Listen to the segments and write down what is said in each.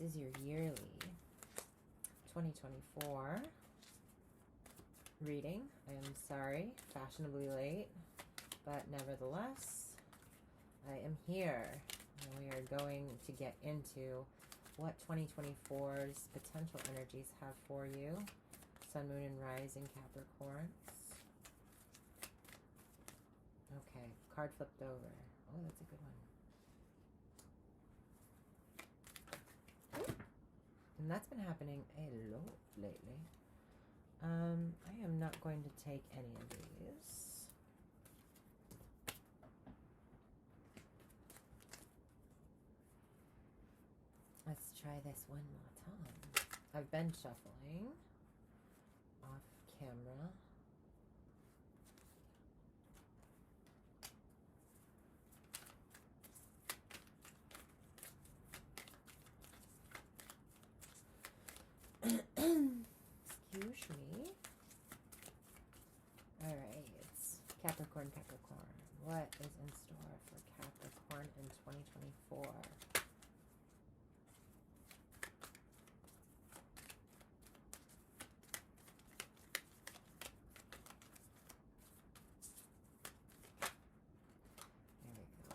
is your yearly 2024 reading. I am sorry, fashionably late, but nevertheless, I am here. And we are going to get into what 2024's potential energies have for you. Sun, Moon, and Rising Capricorns. Okay, card flipped over. Oh, that's a good one. And that's been happening a lot lately. I am not going to take any of these. Let's try this one more time. I've been shuffling off camera. Excuse me. All right, Capricorn, Capricorn. What is in store for Capricorn in 2024? There we go.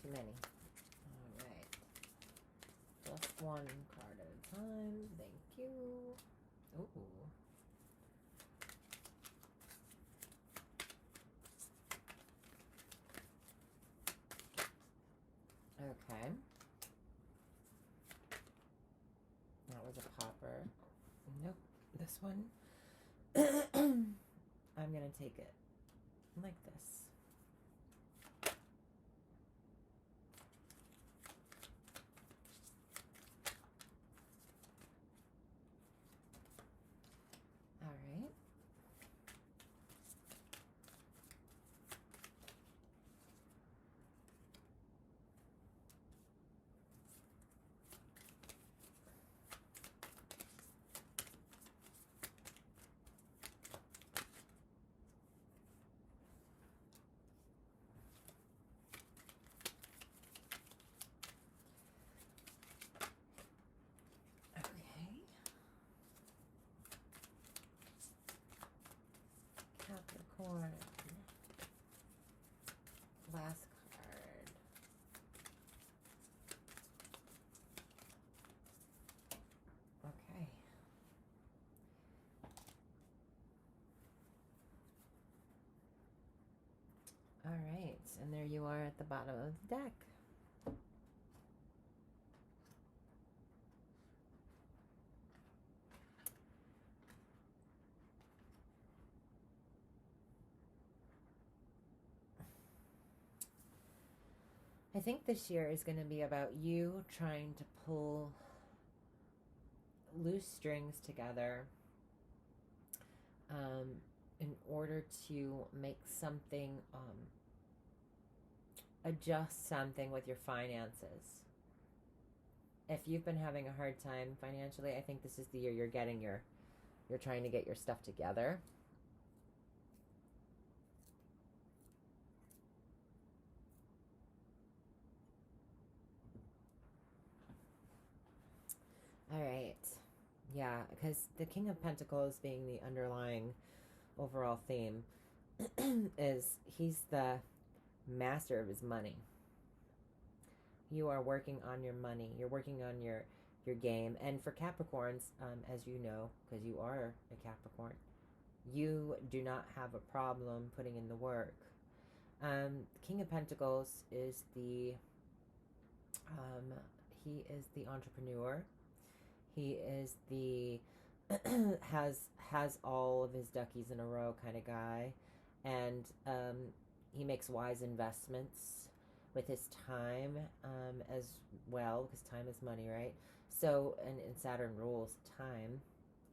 Too many. All right. Just one card at a time. Thank you. Ooh. Okay. That was a popper. Nope. This one. I'm going to take it like this. All right. Capricorn. Last card. Okay. All right, and there you are at the bottom of the deck. I think this year is going to be about you trying to pull loose strings together in order to make something, adjust something with your finances. If you've been having a hard time financially, I think this is the year you're trying to get your stuff together. All right. Yeah, because the King of Pentacles being the underlying overall theme is he's the master of his money. You are working on your money. You're working on your game. And for Capricorns, as you know, because you are a Capricorn, you do not have a problem putting in the work. King of Pentacles is he is the entrepreneur. He is the has all of his duckies in a row kind of guy, and he makes wise investments with his time as well, because time is money, right? So, and Saturn rules time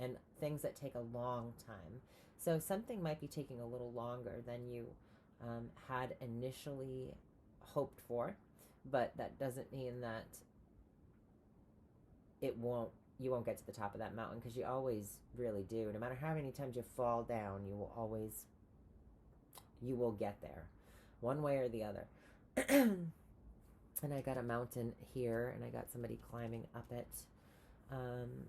and things that take a long time. So something might be taking a little longer than you had initially hoped for, but that doesn't mean that you won't get to the top of that mountain, because you always really do. No matter how many times you fall down, you will get there, one way or the other. And I got a mountain here, and I got somebody climbing up it. Um,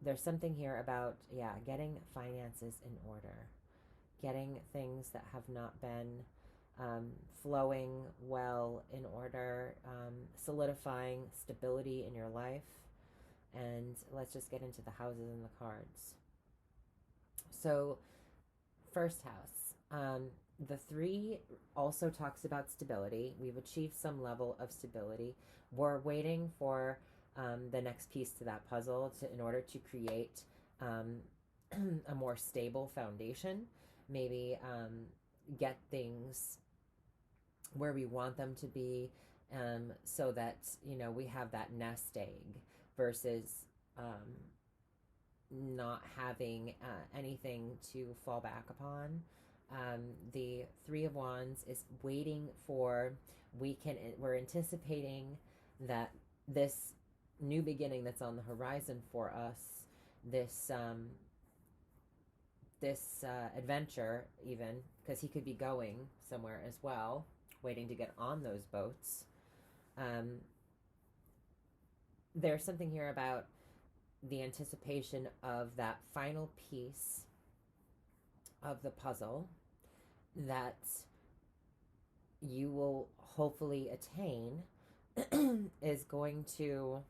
there's something here about, yeah, getting finances in order, getting things that have not been flowing well in order, solidifying stability in your life. And let's just get into the houses and the cards. So, first house. The 3 also talks about stability. We've achieved some level of stability. We're waiting for the next piece to that puzzle in order to create a more stable foundation. Maybe get things where we want them to be, so that, we have that nest egg, versus not having anything to fall back upon. The 3 of Wands is waiting for, we're anticipating that this new beginning that's on the horizon for us, this adventure, even, because he could be going somewhere as well, waiting to get on those boats. There's something here about the anticipation of that final piece of the puzzle that you will hopefully attain, is going to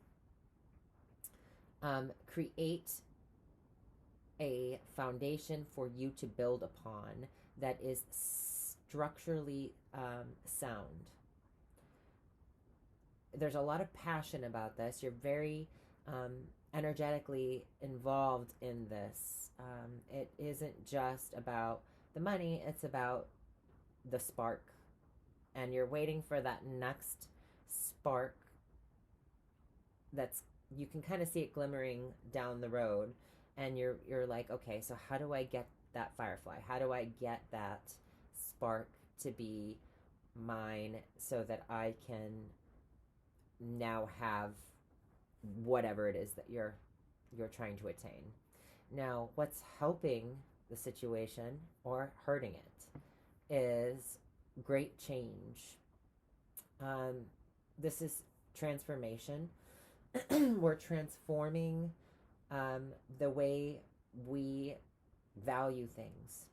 create a foundation for you to build upon that is structurally sound. There's a lot of passion about this. You're very energetically involved in this. It isn't just about the money, it's about the spark. And you're waiting for that next spark you can kind of see it glimmering down the road, and you're like, okay, so how do I get that firefly? How do I get that spark to be mine, so that I can now have whatever it is that you're trying to attain. Now, what's helping the situation or hurting it is great change. This is transformation. We're transforming the way we value things.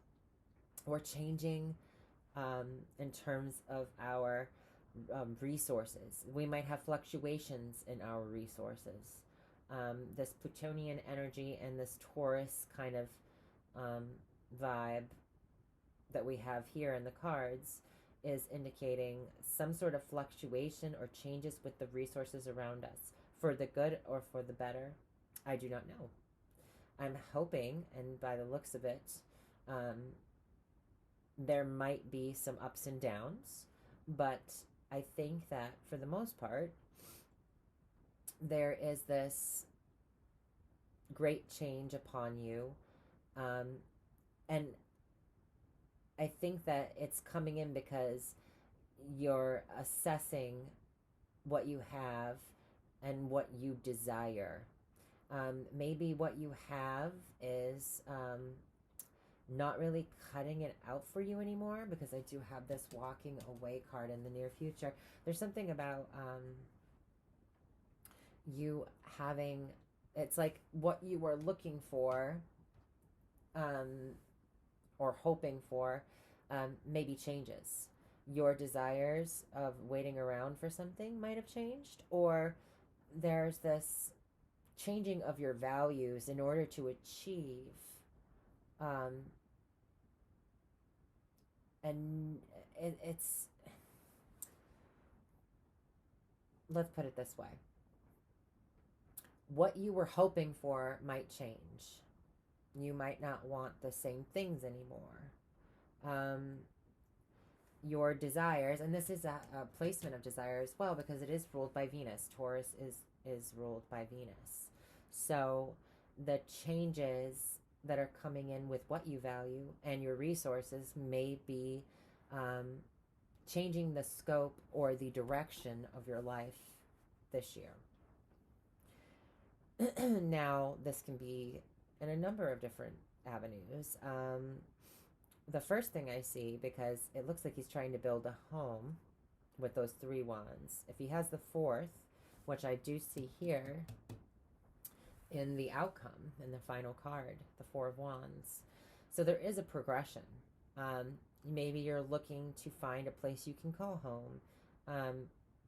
We're changing in terms of our resources. We might have fluctuations in our resources. This Plutonian energy and this Taurus kind of vibe that we have here in the cards is indicating some sort of fluctuation or changes with the resources around us, for the good or for the better. I do not know. I'm hoping, and by the looks of it, there might be some ups and downs, but I think that for the most part, there is this great change upon you. And I think that it's coming in because you're assessing what you have and what you desire. Maybe what you have is not really cutting it out for you anymore, because I do have this walking away card in the near future. There's something about you having, it's like what you were looking for or hoping for maybe changes. Your desires of waiting around for something might have changed, or there's this changing of your values in order to achieve. And it's, let's put it this way. What you were hoping for might change. You might not want the same things anymore. Your desires, and this is a placement of desire as well, because it is ruled by Venus. Taurus is ruled by Venus. So the changes that are coming in with what you value and your resources may be changing the scope or the direction of your life this year. Now, this can be in a number of different avenues. The first thing I see, because it looks like he's trying to build a home with those three wands. If he has the fourth, which I do see here in the outcome, in the final card, the Four of Wands. So there is a progression. Maybe you're looking to find a place you can call home.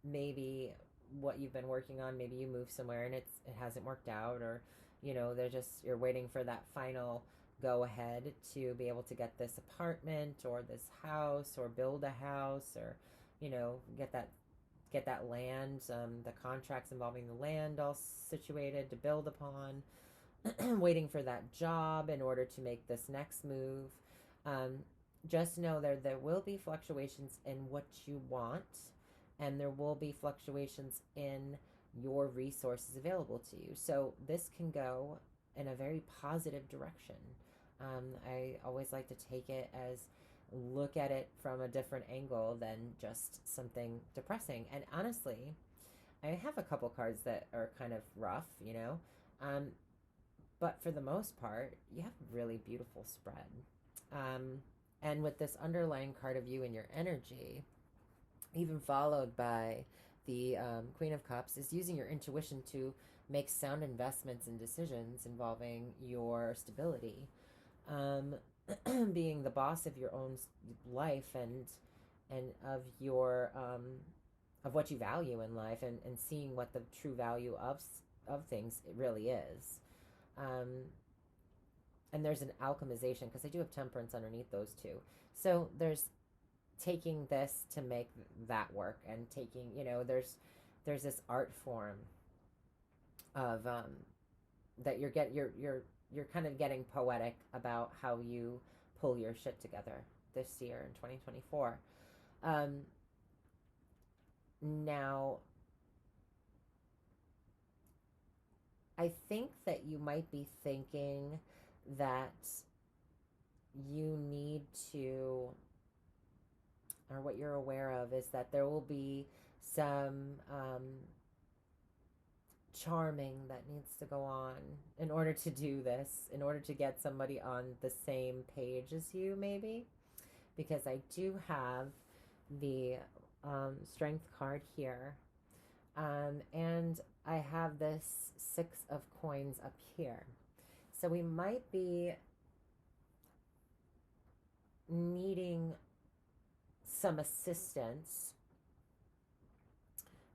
Maybe what you've been working on, maybe you move somewhere and it hasn't worked out, or you're waiting for that final go ahead to be able to get this apartment or this house or build a house, or get that land, the contracts involving the land all situated to build upon. Waiting for that job in order to make this next move. Just know there will be fluctuations in what you want, and there will be fluctuations in your resources available to you. So this can go in a very positive direction. I always like to take it as, look at it from a different angle than just something depressing. And honestly, I have a couple cards that are kind of rough, but for the most part, you have a really beautiful spread. And with this underlying card of you and your energy, even followed by the Queen of Cups, is using your intuition to make sound investments and decisions involving your stability. Being the boss of your own life and of your of what you value in life, and seeing what the true value of things it really is. And there's an alchemization, because I do have temperance underneath those two. So there's taking this to make that work, and taking, there's this art form of that you're kind of getting poetic about how you pull your shit together this year in 2024. Now, I think that you might be thinking that you need to, or what you're aware of is that there will be some charming that needs to go on in order to do this, in order to get somebody on the same page as you, maybe. Because I do have the Strength card here. And I have this Six of Coins up here. So we might be needing some assistance,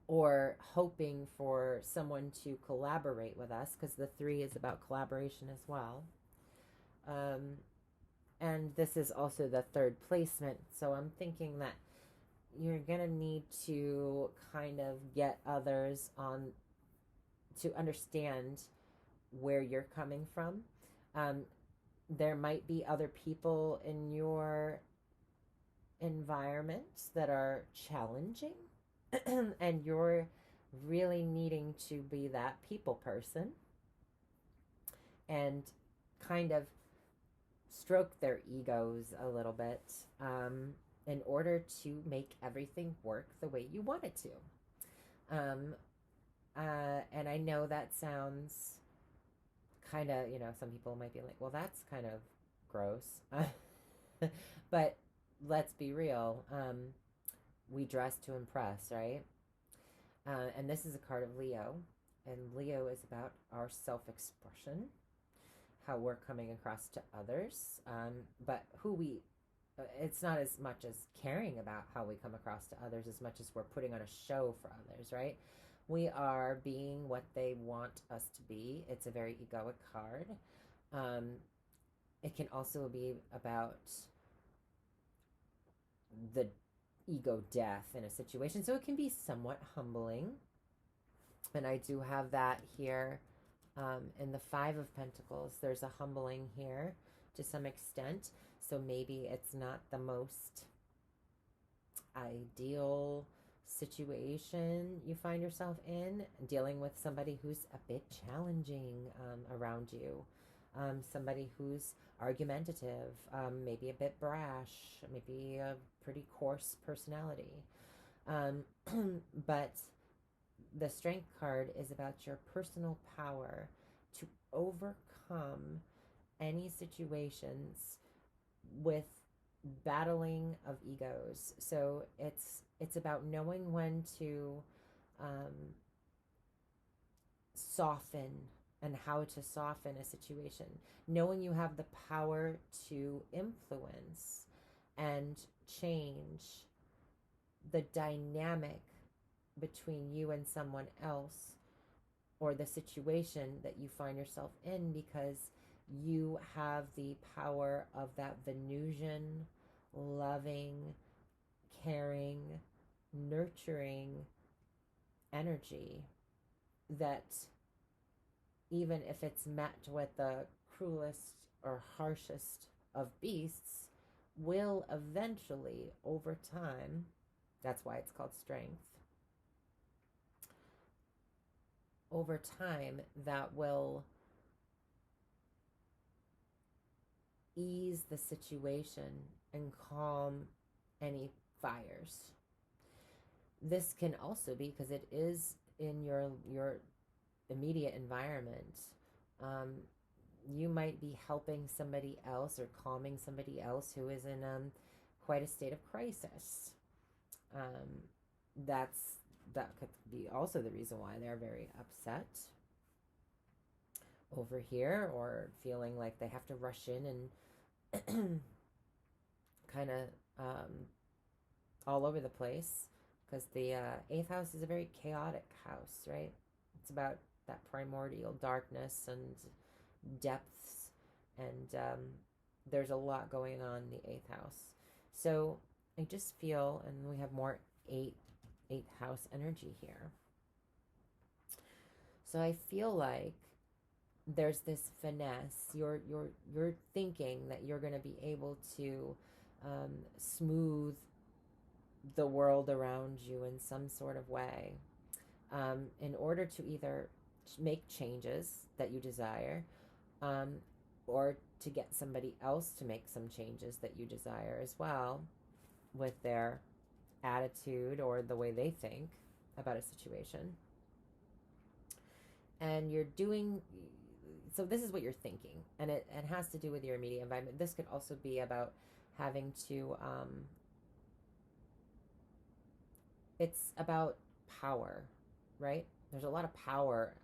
or hoping for someone to collaborate with us, because the 3 is about collaboration as well. And this is also the 3rd placement. So I'm thinking that you're going to need to kind of get others on to understand where you're coming from. There might be other people in your environment that are challenging, and you're really needing to be that people person and kind of stroke their egos a little bit, in order to make everything work the way you want it to. And I know that sounds kind of, some people might be like, well, that's kind of gross. But let's be real. We dress to impress, right? And this is a card of Leo. And Leo is about our self-expression, how we're coming across to others. But it's not as much as caring about how we come across to others as much as we're putting on a show for others, right? We are being what they want us to be. It's a very egoic card. It can also be about the ego death in a situation. So it can be somewhat humbling. And I do have that here in the 5 of Pentacles. There's a humbling here to some extent. So maybe it's not the most ideal situation you find yourself in, dealing with somebody who's a bit challenging around you, somebody who's argumentative, maybe a bit brash, maybe a pretty coarse personality. But the Strength card is about your personal power to overcome any situations with battling of egos. So it's about knowing when to um, soften and how to soften a situation, knowing you have the power to influence and change the dynamic between you and someone else or the situation that you find yourself in, because you have the power of that Venusian, loving, caring, nurturing energy that, even if it's met with the cruelest or harshest of beasts, will eventually, over time, that's why it's called strength, over time, that will ease the situation and calm any fires. This can also be because it is in your immediate environment. Um, you might be helping somebody else or calming somebody else who is in quite a state of crisis. Um, that could be also the reason why they're very upset over here, or feeling like they have to rush in and kind of all over the place, because the eighth house is a very chaotic house, right? It's about that primordial darkness and depths, and there's a lot going on in the eighth house. So I just feel, and we have more eighth house energy here. So I feel like there's this finesse. You're thinking that you're going to be able to smooth the world around you in some sort of way, in order to either make changes that you desire, or to get somebody else to make some changes that you desire as well, with their attitude or the way they think about a situation. And you're doing, so this is what you're thinking, and it has to do with your immediate environment. This could also be about having to, it's about power, right? There's a lot of power,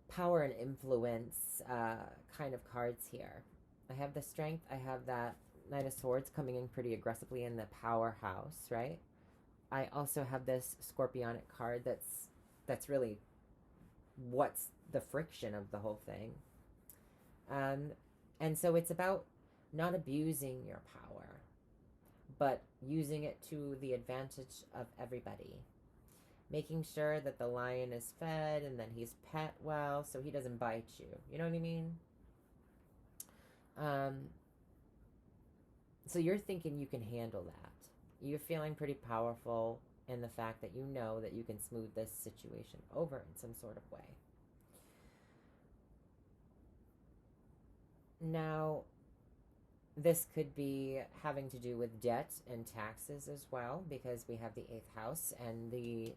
power and influence kind of cards here. I have the strength, I have that Knight of Swords coming in pretty aggressively in the powerhouse, right? I also have this Scorpionic card that's really what's the friction of the whole thing. And so it's about not abusing your power, but using it to the advantage of everybody. Making sure that the lion is fed and then he's pet well so he doesn't bite you. You know what I mean? So you're thinking you can handle that. You're feeling pretty powerful in the fact that you know that you can smooth this situation over in some sort of way. Now, this could be having to do with debt and taxes as well, because we have the eighth house and the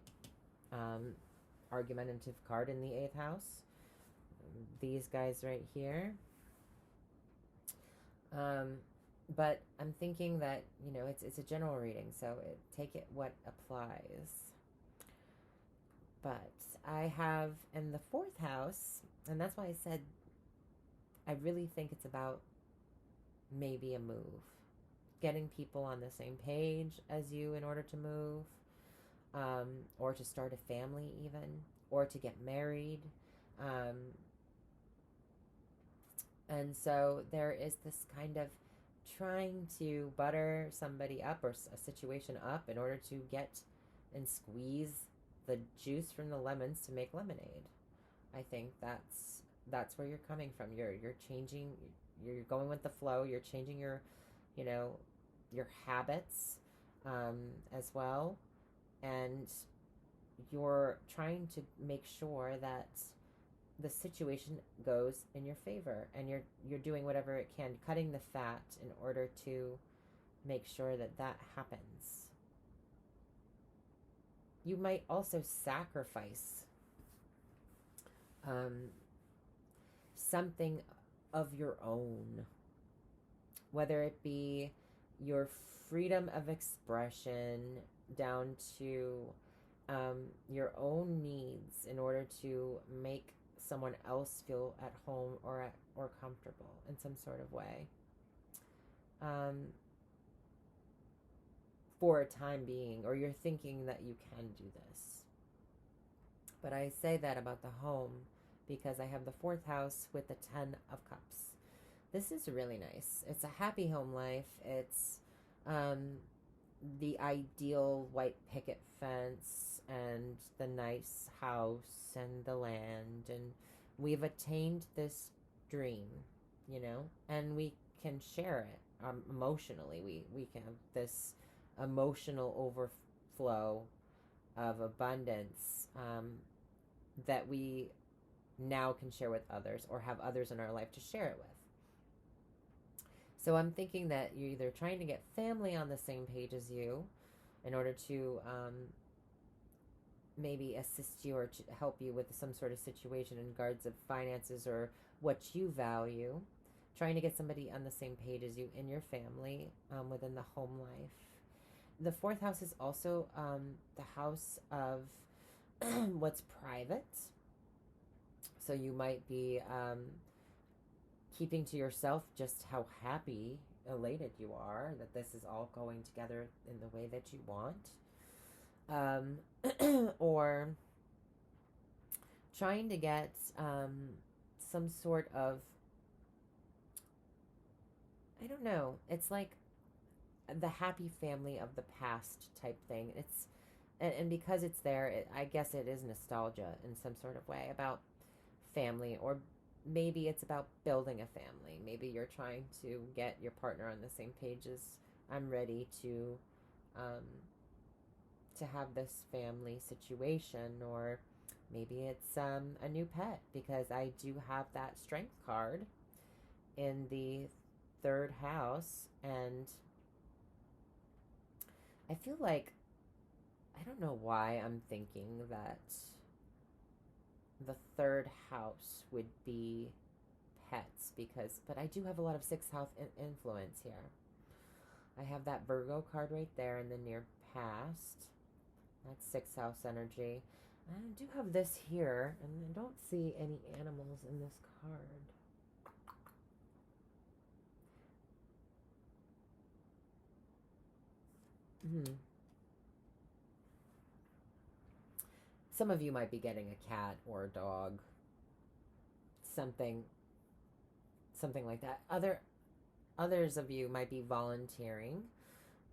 argumentative card in the eighth house. These guys right here. But I'm thinking that, you know, it's a general reading, so take it what applies. But I have in the fourth house, and that's why I said I really think it's about maybe a move. Getting people on the same page as you in order to move, or to start a family even, or to get married. And so there is this kind of trying to butter somebody up or a situation up in order to get and squeeze the juice from the lemons to make lemonade. I think that's where you're coming from. You're changing, you're going with the flow, you're changing your, you know, your habits as well, and you're trying to make sure that the situation goes in your favor, and you're doing whatever it can, cutting the fat in order to make sure that happens. you might also sacrifice um, something of your own, whether it be your freedom of expression down to your own needs in order to make someone else feel at home or comfortable in some sort of way. Um, for a time being, or you're thinking that you can do this. But I say that about the home because I have the fourth house with the 10 of Cups. This is really nice. It's a happy home life. It's um, the ideal white picket fence and the nice house and the land. And we've attained this dream, and we can share it emotionally. We can have this emotional overflow of abundance that we now can share with others or have others in our life to share it with. So I'm thinking that you're either trying to get family on the same page as you in order to maybe assist you or to help you with some sort of situation in regards of finances or what you value. Trying to get somebody on the same page as you in your family within the home life. The fourth house is also the house of what's private. So you might be keeping to yourself just how happy, elated you are that this is all going together in the way that you want. Or trying to get some sort of, I don't know, it's like the happy family of the past type thing. And because it's there, I guess it is nostalgia in some sort of way about family, or maybe it's about building a family. Maybe you're trying to get your partner on the same page as I'm ready to have this family situation, or maybe it's a new pet, because I do have that strength card in the third house, and I feel like, I don't know why I'm thinking that the third house would be pets, but I do have a lot of sixth house influence here. I have that Virgo card right there in the near past. That's sixth house energy. I do have this here, and I don't see any animals in this card. Some of you might be getting a cat or a dog, something like that. Others of you might be volunteering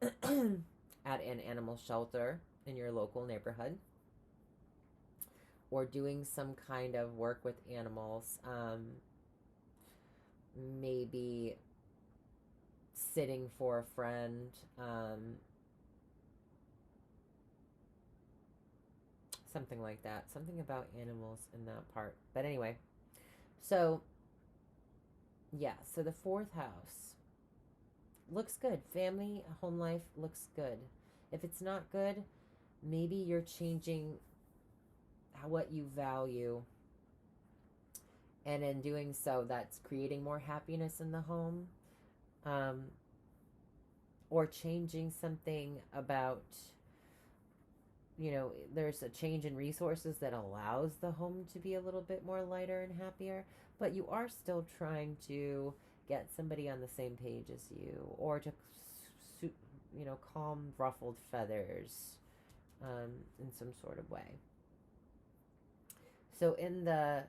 at an animal shelter in your local neighborhood, or doing some kind of work with animals. Maybe sitting for a friend. Something like that. Something about animals in that part. But anyway, so yeah, so the fourth house looks good. Family, home life looks good. If it's not good, maybe you're changing what you value, and in doing so, that's creating more happiness in the home, or changing something about, there's a change in resources that allows the home to be a little bit more lighter and happier, but you are still trying to get somebody on the same page as you, or to calm ruffled feathers in some sort of way. So in the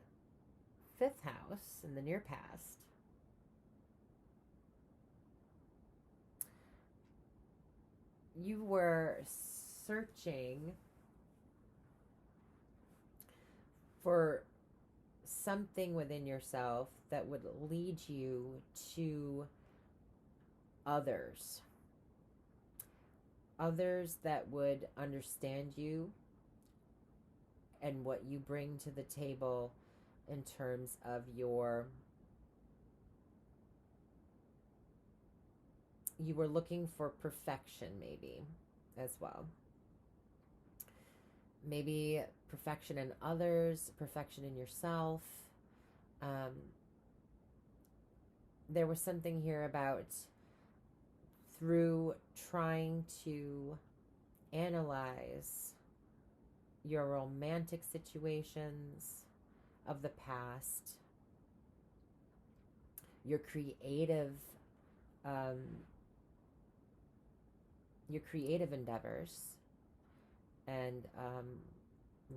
fifth house, in the near past, you were searching for something within yourself that would lead you to others that would understand you and what you bring to the table in terms of you were looking for perfection, maybe, as well. maybe perfection in others, perfection in yourself. Um, there was something here about through trying to analyze your romantic situations of the past, your um, creative endeavors and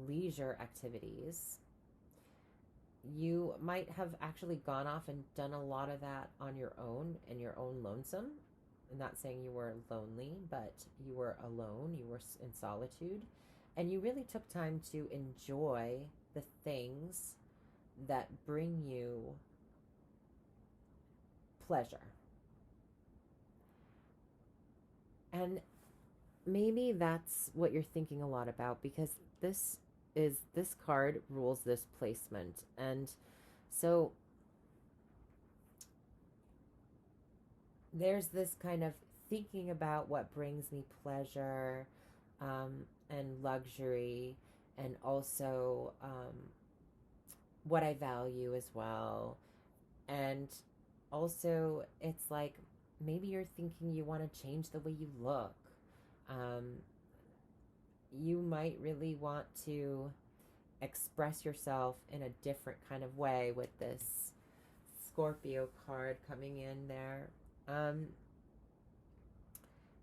leisure activities. You might have actually gone off and done a lot of that on your own and your own lonesome. I'm not saying you were lonely, but you were alone, you were in solitude, and you really took time to enjoy the things that bring you pleasure. And maybe that's what you're thinking a lot about, because this card rules this placement. And so there's this kind of thinking about what brings me pleasure, and luxury, and also what I value as well. And also, it's like maybe you're thinking you want to change the way you look. Um, you might really want to express yourself in a different kind of way with this Scorpio card coming in there. Um,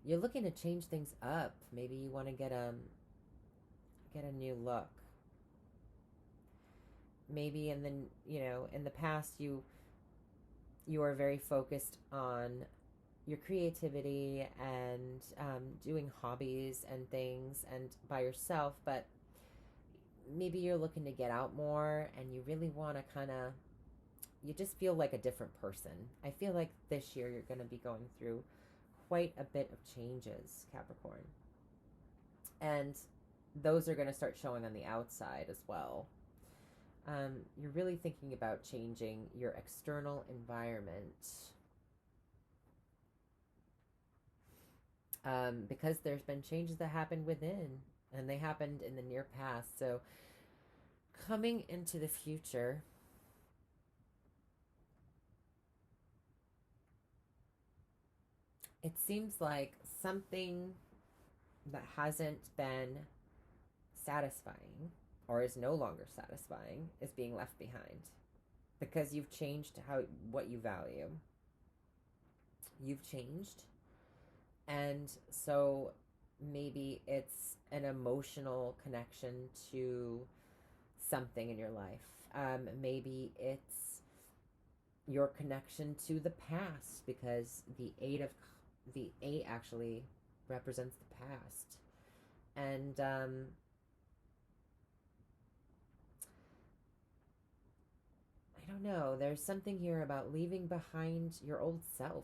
you're looking to change things up. Maybe you want to get a new look. Maybe in the past you are very focused on your creativity and doing hobbies and things and by yourself, but maybe you're looking to get out more and you really want to you just feel like a different person. I feel like this year you're going to be going through quite a bit of changes, Capricorn. And those are going to start showing on the outside as well. You're really thinking about changing your external environment, because there's been changes that happened within, and they happened in the near past. So coming into the future, it seems like something that hasn't been satisfying or is no longer satisfying is being left behind, because you've changed what you value. You've changed, and so maybe it's an emotional connection to something in your life. Maybe it's your connection to the past, because the eight actually represents the past. And I don't know, there's something here about leaving behind your old self.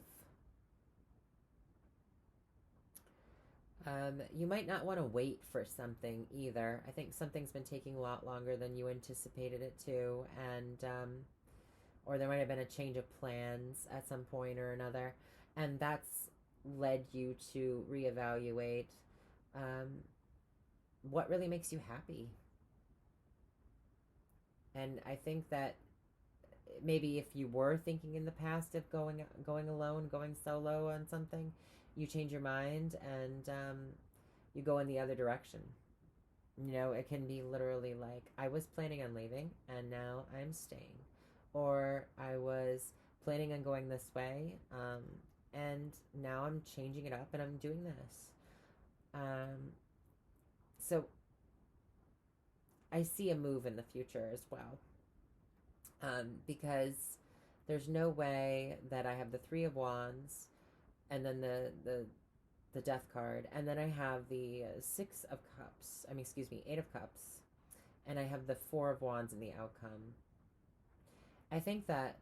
You might not want to wait for something either. I think something's been taking a lot longer than you anticipated it to, and or there might have been a change of plans at some point or another, and that's led you to reevaluate um, what really makes you happy. And I think that maybe if you were thinking in the past of going alone, going solo on something, you change your mind and you go in the other direction. It can be literally like, I was planning on leaving and now I'm staying, or I was planning on going this way, and now I'm changing it up and I'm doing this. So I see a move in the future as well, because there's no way that I have the Three of Wands and then the Death card, and then I have the Six of Cups. I mean, excuse me, Eight of Cups, and I have the Four of Wands in the outcome. I think that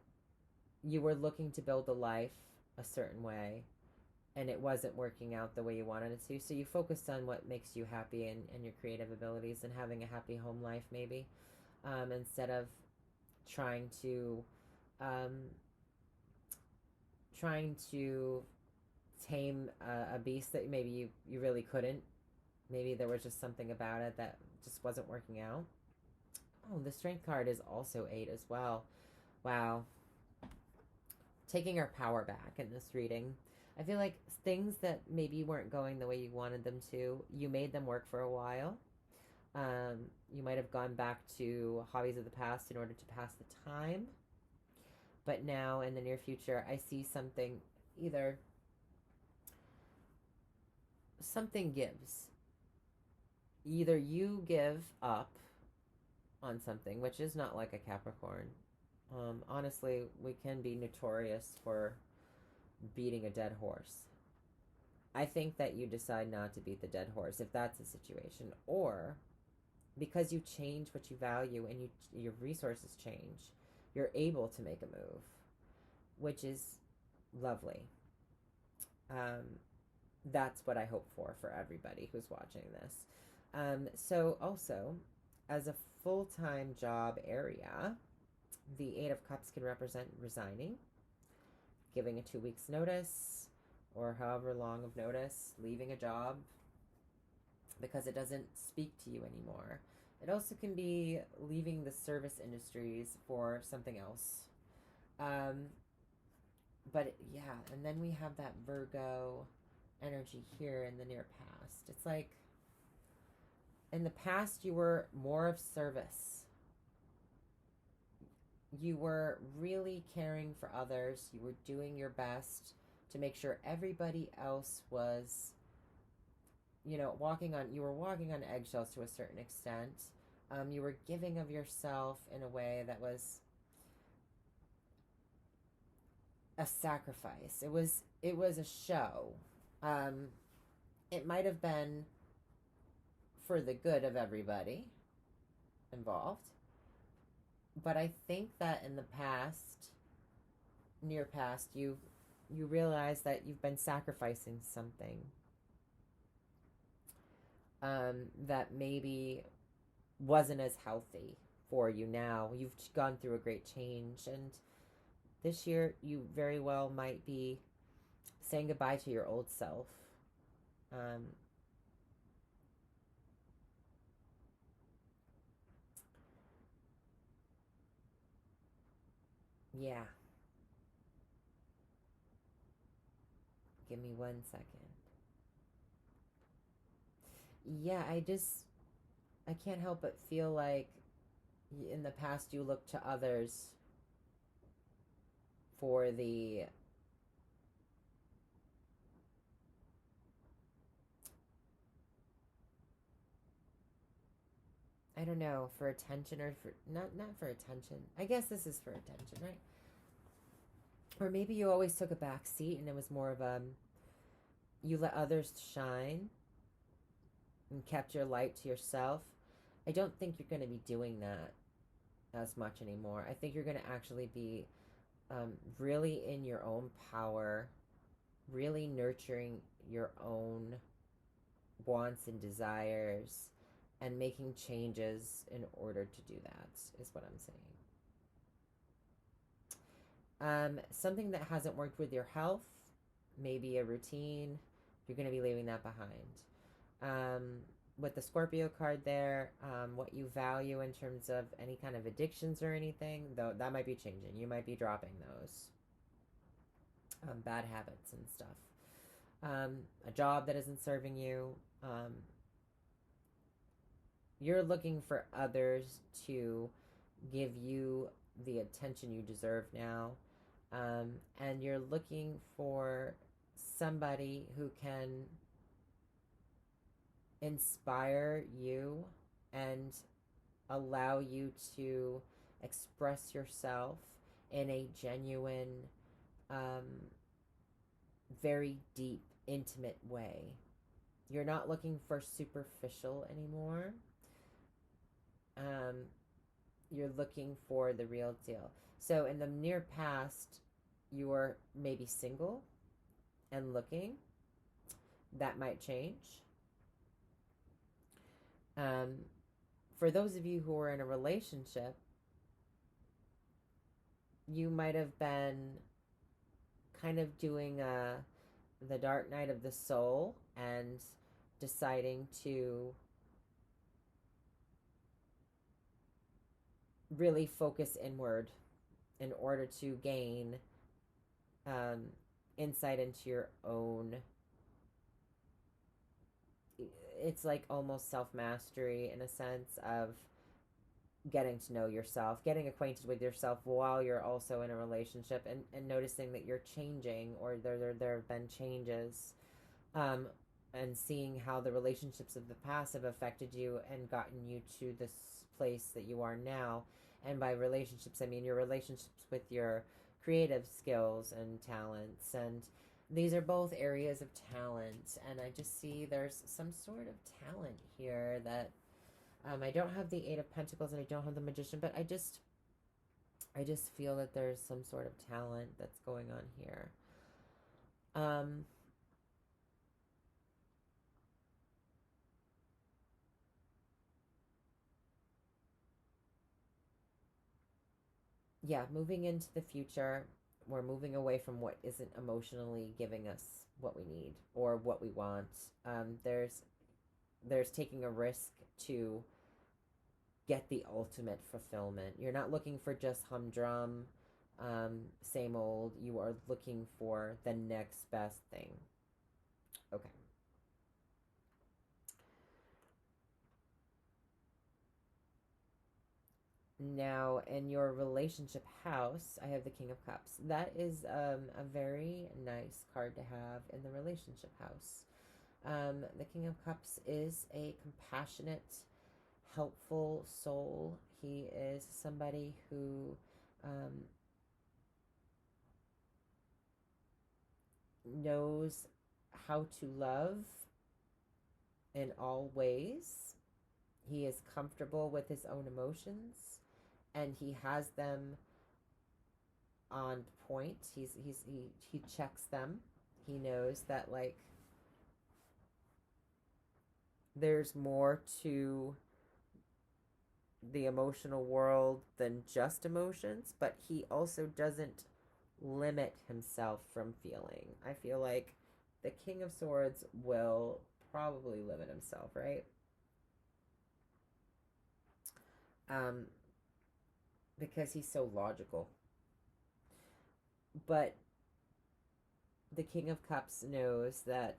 you were looking to build a life a certain way, and it wasn't working out the way you wanted it to. So you focused on what makes you happy and your creative abilities and having a happy home life, maybe, instead of trying to um, trying to tame a beast that maybe you really couldn't. Maybe there was just something about it that just wasn't working out. Oh, the Strength card is also 8 as well. Wow. Taking our power back in this reading. I feel like things that maybe weren't going the way you wanted them to, you made them work for a while. You might have gone back to hobbies of the past in order to pass the time. But now, in the near future, I see something, either something gives. Either you give up on something, which is not like a Capricorn. Honestly, we can be notorious for beating a dead horse. I think that you decide not to beat the dead horse if that's the situation, or because you change what you value and your resources change, you're able to make a move, which is lovely. That's what I hope for everybody who's watching this. So also, as a full-time job area, the 8 of Cups can represent resigning, giving a 2 weeks notice, or however long of notice, leaving a job because it doesn't speak to you anymore. It also can be leaving the service industries for something else. But yeah, and then we have that Virgo energy here in the near past. It's like in the past you were more of service. You were really caring for others. You were doing your best to make sure everybody else was, you were walking on eggshells to a certain extent. You were giving of yourself in a way that was a sacrifice. It was a show. It might have been for the good of everybody involved. But I think that in the past, near past, you realize that you've been sacrificing something that maybe wasn't as healthy for you now. You've gone through a great change, and this year you very well might be saying goodbye to your old self. Yeah. Give me 1 second. Yeah, I can't help but feel like in the past you looked to others for the I don't know, for attention, or for not for attention. I guess this is for attention, right? Or maybe you always took a back seat and it was more of you let others shine and kept your light to yourself. I don't think you're going to be doing that as much anymore. I think you're going to actually be really in your own power, really nurturing your own wants and desires, and making changes in order to do that, is what I'm saying. Something that hasn't worked with your health, maybe a routine, you're going to be leaving that behind. With the Scorpio card there, what you value in terms of any kind of addictions or anything, though, that might be changing. You might be dropping those bad habits and stuff. A job that isn't serving you. You're looking for others to give you the attention you deserve now. And you're looking for somebody who can inspire you and allow you to express yourself in a genuine, very deep, intimate way. You're not looking for superficial anymore. You're looking for the real deal. So in the near past, you were maybe single and looking. That might change. For those of you who are in a relationship, you might have been kind of doing the dark night of the soul and deciding to really focus inward in order to gain um, insight into your own. It's like almost self mastery in a sense of getting to know yourself, getting acquainted with yourself while you're also in a relationship, and noticing that you're changing, or there have been changes, um, and seeing how the relationships of the past have affected you and gotten you to this place that you are now. And by relationships, I mean your relationships with your creative skills and talents. And these are both areas of talent. And I just see there's some sort of talent here that I don't have the Eight of Pentacles and I don't have the Magician, but I just feel that there's some sort of talent that's going on here. Um, yeah, moving into the future, we're moving away from what isn't emotionally giving us what we need or what we want. There's taking a risk to get the ultimate fulfillment. You're not looking for just humdrum, same old. You are looking for the next best thing. Okay. Now, in your relationship house, I have the King of Cups. That is a very nice card to have in the relationship house. The King of Cups is a compassionate, helpful soul. He is somebody who knows how to love in all ways. He is comfortable with his own emotions and he has them on point. He checks them. He knows that like there's more to the emotional world than just emotions, but he also doesn't limit himself from feeling. I feel like the King of Swords will probably limit himself, right? Um, because he's so logical. But the King of Cups knows that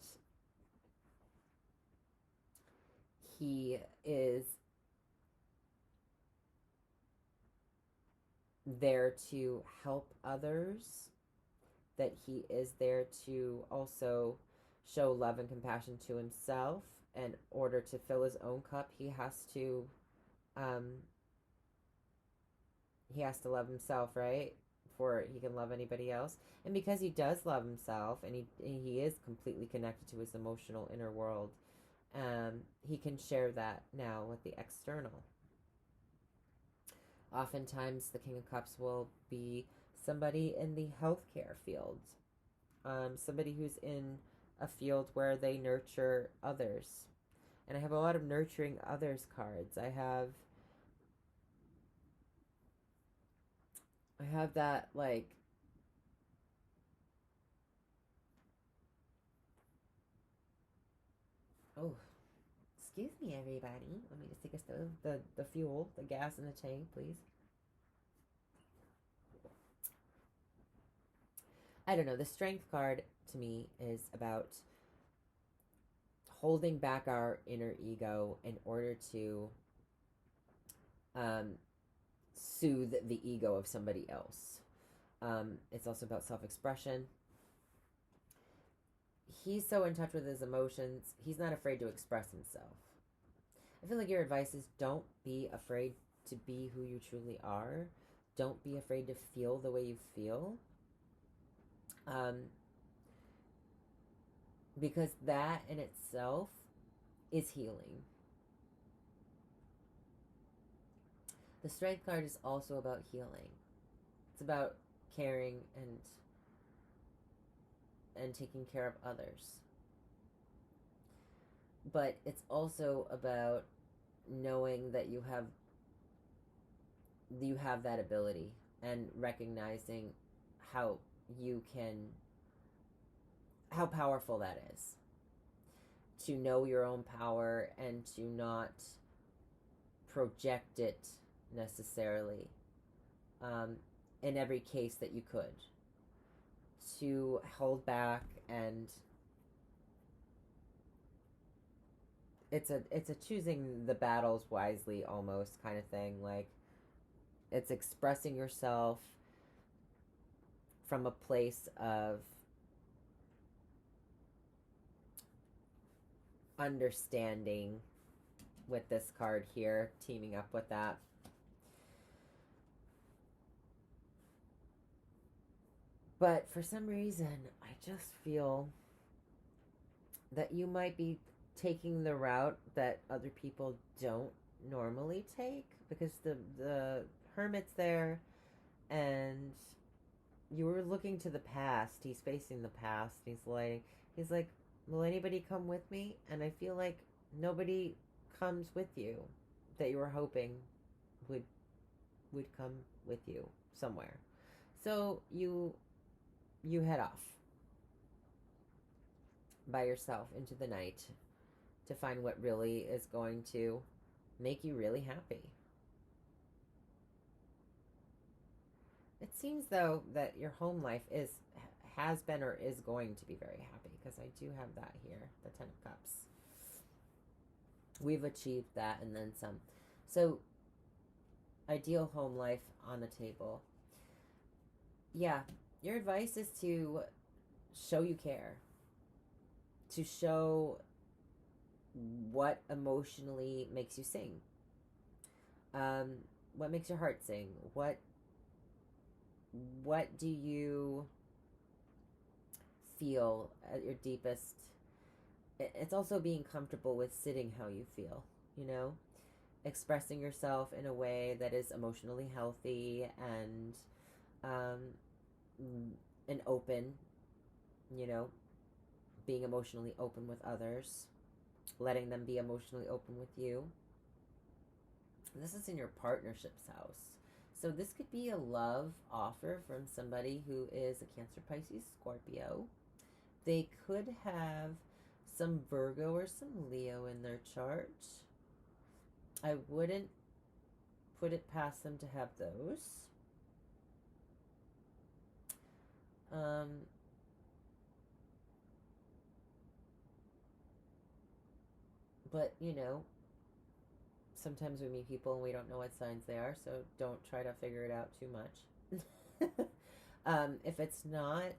he is there to help others, that he is there to also show love and compassion to himself. In order to fill his own cup, um, he has to love himself, right? Before he can love anybody else. And because he does love himself and he is completely connected to his emotional inner world, he can share that now with the external. Oftentimes, the King of Cups will be somebody in the healthcare field, somebody who's in a field where they nurture others. And I have a lot of nurturing others cards. I have that like oh, excuse me everybody. Let me just take a stove, the fuel, the gas in the tank, please. I don't know. The strength card to me is about holding back our inner ego in order to um, soothe the ego of somebody else. It's also about self expression. He's so in touch with his emotions, he's not afraid to express himself. I feel like your advice is don't be afraid to be who you truly are. Don't be afraid to feel the way you feel. Um, because that in itself is healing. The strength card is also about healing. It's about caring and taking care of others. But it's also about knowing that you have that ability and recognizing how you can how powerful that is to know your own power and to not project it necessarily, in every case that you could, to hold back. And it's a choosing the battles wisely almost kind of thing. Like, it's expressing yourself from a place of understanding, with this card here, teaming up with that. But for some reason, I just feel that you might be taking the route that other people don't normally take, because the hermit's there, and you were looking to the past. He's facing the past. He's like, will anybody come with me? And I feel like nobody comes with you that you were hoping would come with you somewhere. So you head off by yourself into the night to find what really is going to make you really happy. It seems, though, that your home life has been or is going to be very happy, because I do have that here, the Ten of Cups. We've achieved that and then some. So, ideal home life on the table. Yeah, your advice is to show you care, to show what emotionally makes you sing, what makes your heart sing, what do you feel at your deepest. It's also being comfortable with sitting how you feel, expressing yourself in a way that is emotionally healthy and open, being emotionally open with others, letting them be emotionally open with you. This is in your partnership's house. So this could be a love offer from somebody who is a Cancer, Pisces, Scorpio. They could have some Virgo or some Leo in their chart. I wouldn't put it past them to have those. But, sometimes we meet people and we don't know what signs they are, so don't try to figure it out too much. If it's not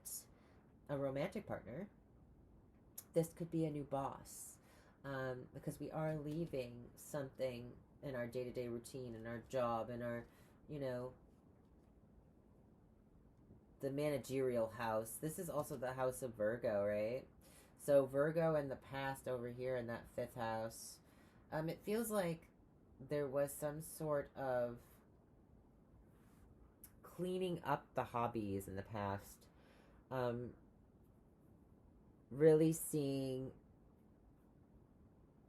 a romantic partner, this could be a new boss, because we are leaving something in our day-to-day routine, in our job, in our, the managerial house. This is also the house of Virgo, right? So Virgo in the past over here in that 5th house, it feels like there was some sort of cleaning up the hobbies in the past.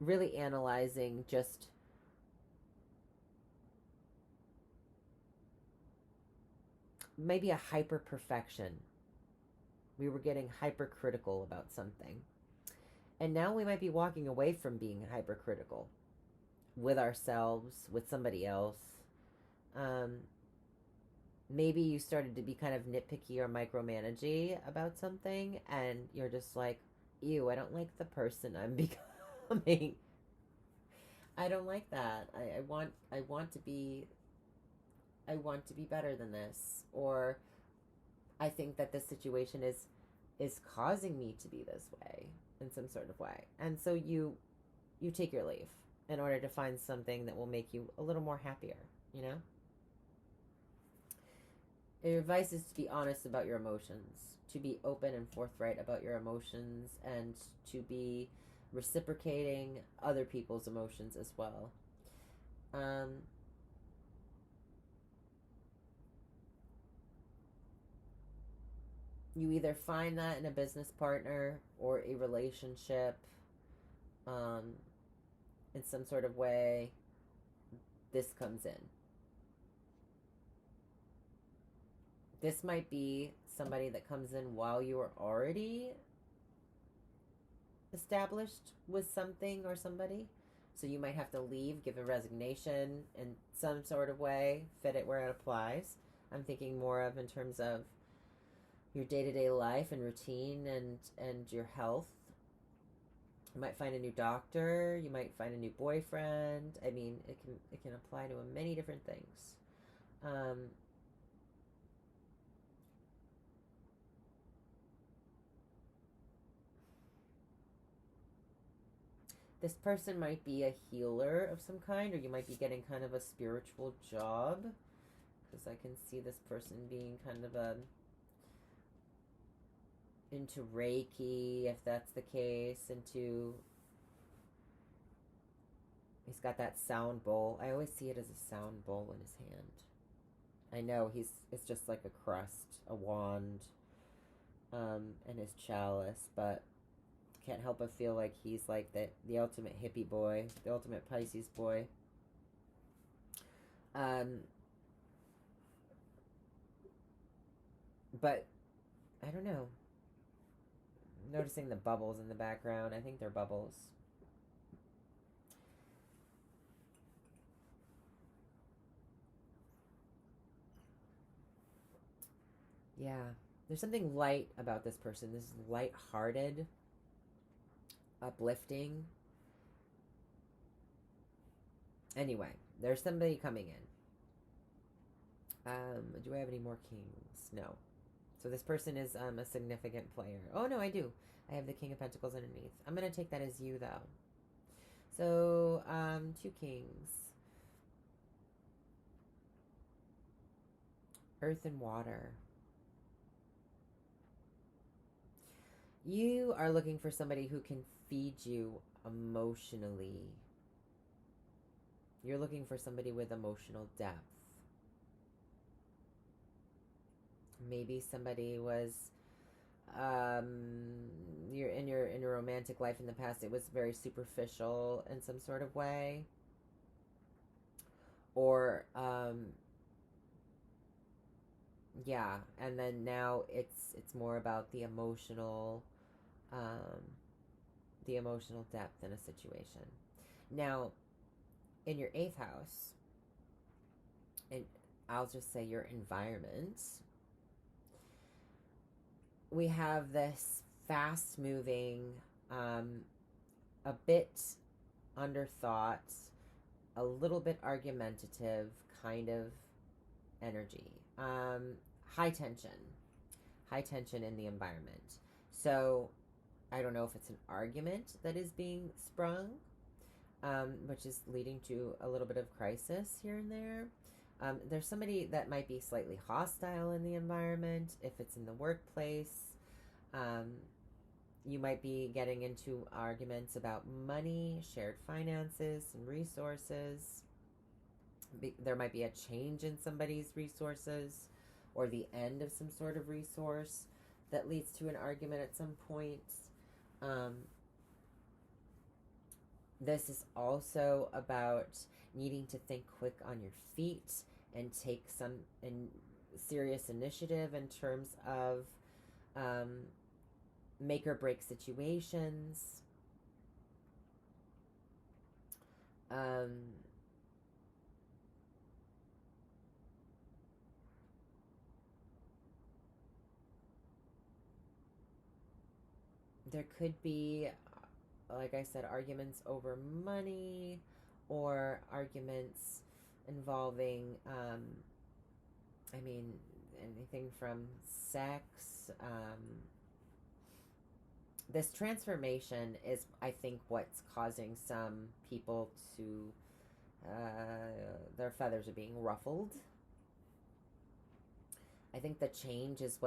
Really analyzing just maybe a hyper perfection. We were getting hypercritical about something. And now we might be walking away from being hypercritical with ourselves, with somebody else. Maybe you started to be kind of nitpicky or micromanagey about something, and you're just like, ew, I don't like the person I'm becoming. I don't like that. I want to be better than this. Or I think that this situation is causing me to be this way in some sort of way. And so you take your leave in order to find something that will make you a little more happier, Your advice is to be honest about your emotions, to be open and forthright about your emotions, and to be reciprocating other people's emotions as well. You either find that in a business partner or a relationship, in some sort of way. This comes in. This might be somebody that comes in while you are already established with something or somebody. So you might have to leave, give a resignation in some sort of way, fit it where it applies. I'm thinking more of in terms of your day-to-day life and routine and your health. You might find a new doctor, you might find a new boyfriend. I mean, it can apply to many different things. Um, this person might be a healer of some kind, or you might be getting kind of a spiritual job, because I can see this person being kind of a into Reiki, if that's the case, into he's got that sound bowl. I always see it as a sound bowl in his hand. I know it's just like a crust, a wand, and his chalice, but can't help but feel like he's like the ultimate hippie boy, the ultimate Pisces boy. But I don't know. I'm noticing the bubbles in the background. I think they're bubbles. Yeah. There's something light about this person. This is light-hearted, uplifting. Anyway, there's somebody coming in. Do I have any more kings? No. So this person is a significant player. Oh, no, I do. I have the King of Pentacles underneath. I'm going to take that as you, though. So, 2 kings. Earth and water. You are looking for somebody who can feed you emotionally. You're looking for somebody with emotional depth. Maybe somebody was you're in your romantic life in the past, it was very superficial in some sort of way, or yeah, and then now it's more about the emotional depth in a situation. Now, in your 8th house, and I'll just say your environment, we have this fast moving, a bit underthought, a little bit argumentative kind of energy. High tension in the environment. So I don't know if it's an argument that is being sprung, which is leading to a little bit of crisis here and there. There's somebody that might be slightly hostile in the environment. If it's in the workplace, you might be getting into arguments about money, shared finances, and resources. There might be a change in somebody's resources or the end of some sort of resource that leads to an argument at some point. This is also about needing to think quick on your feet and take some serious initiative in terms of make or break situations. There could be, like I said, arguments over money or arguments involving, I mean, anything from sex. This transformation is, I think, what's causing some people to, their feathers are being ruffled. I think the change is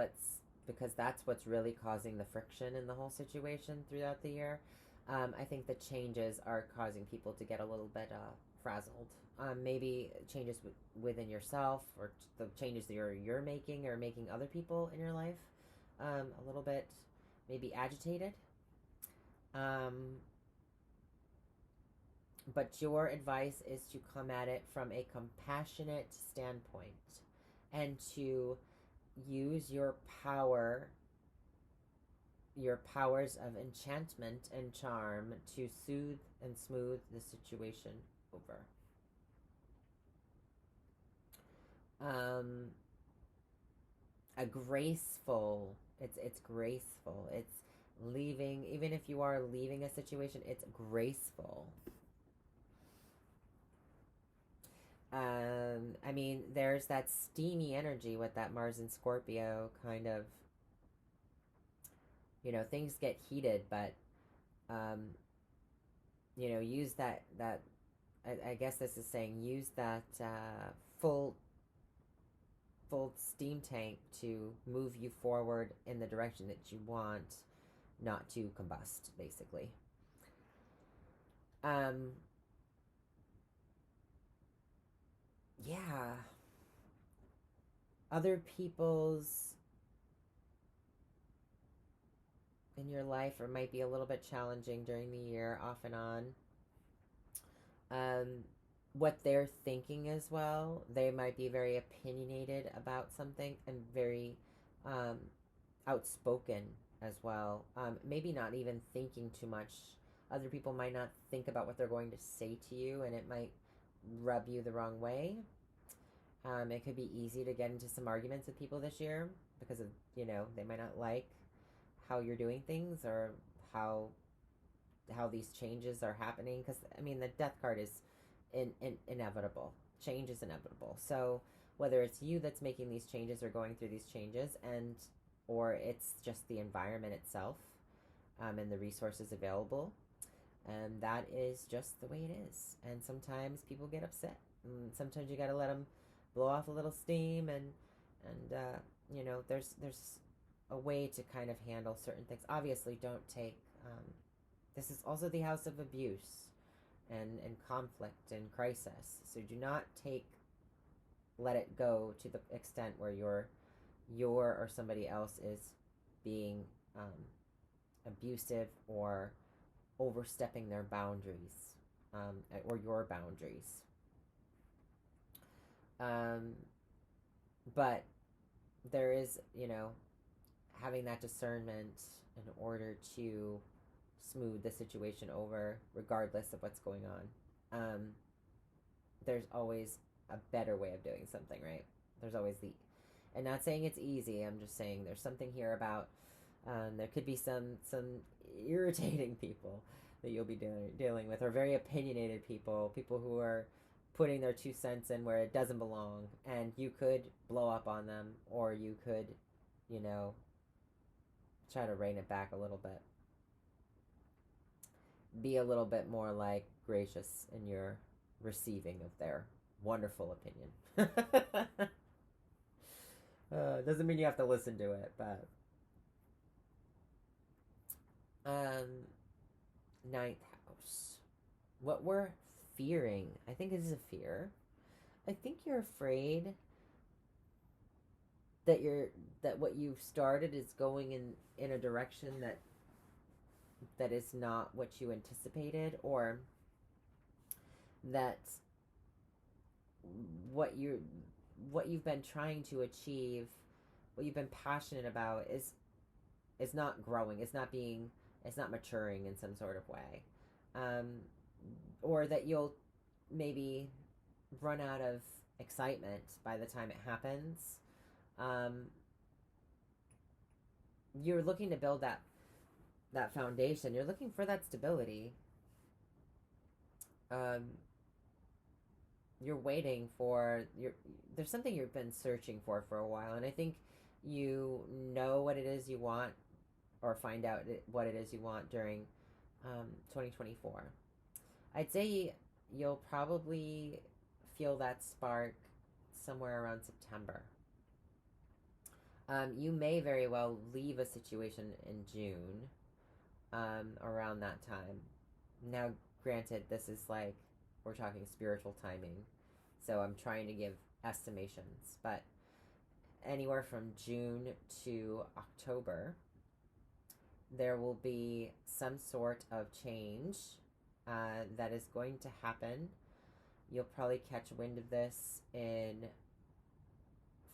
because that's what's really causing the friction in the whole situation throughout the year. I think the changes are causing people to get a little bit frazzled. Maybe changes within yourself, or the changes that you're making or making other people in your life a little bit maybe agitated. But your advice is to come at it from a compassionate standpoint and to use your power your powers of enchantment and charm to soothe and smooth the situation over. Um, a graceful, it's graceful. It's leaving, even if you are leaving a situation, it's graceful. I mean, there's that steamy energy with that Mars and Scorpio kind of, things get heated, but, um, use that I guess this is saying use that full steam tank to move you forward in the direction that you want, not to combust, basically. Yeah. Other people's in your life or might be a little bit challenging during the year, off and on. What they're thinking as well. They might be very opinionated about something and very um, outspoken as well. Maybe not even thinking too much. Other people might not think about what they're going to say to you, and it might rub you the wrong way. It could be easy to get into some arguments with people this year because of, they might not like how you're doing things or how these changes are happening. Because, I mean, the death card is inevitable. Change is inevitable. So whether it's you that's making these changes or going through these changes, or it's just the environment itself, and the resources available, and that is just the way it is. And sometimes people get upset, and sometimes you got to let them blow off a little steam, and there's a way to kind of handle certain things. Obviously, don't take this is also the house of abuse and conflict and crisis. So do not let it go to the extent where your or somebody else is being abusive or overstepping their boundaries, or your boundaries. But there is, having that discernment in order to smooth the situation over, regardless of what's going on. There's always a better way of doing something, right? There's always and not saying it's easy. I'm just saying there's something here about there could be some irritating people that you'll be dealing with, or very opinionated people who are putting their 2 cents in where it doesn't belong, and you could blow up on them, or you could, try to rein it back a little bit. Be a little bit more gracious in your receiving of their wonderful opinion. Doesn't mean you have to listen to it, but ninth house. What we're fearing. I think this is a fear. I think you're afraid that what you've started is going in a direction that is not what you anticipated, or that what you've been trying to achieve, what you've been passionate about is not growing, it's not maturing in some sort of way, or that you'll maybe run out of excitement by the time it happens. You're looking to build that foundation. You're looking for that stability. You're waiting for there's something you've been searching for a while, and I think you know what it is you want, or find out what it is you want during 2024. I'd say you'll probably feel that spark somewhere around September. You may very well leave a situation in June, around that time. Now, granted, this is we're talking spiritual timing, so I'm trying to give estimations, but anywhere from June to October, there will be some sort of change that is going to happen. You'll probably catch wind of this in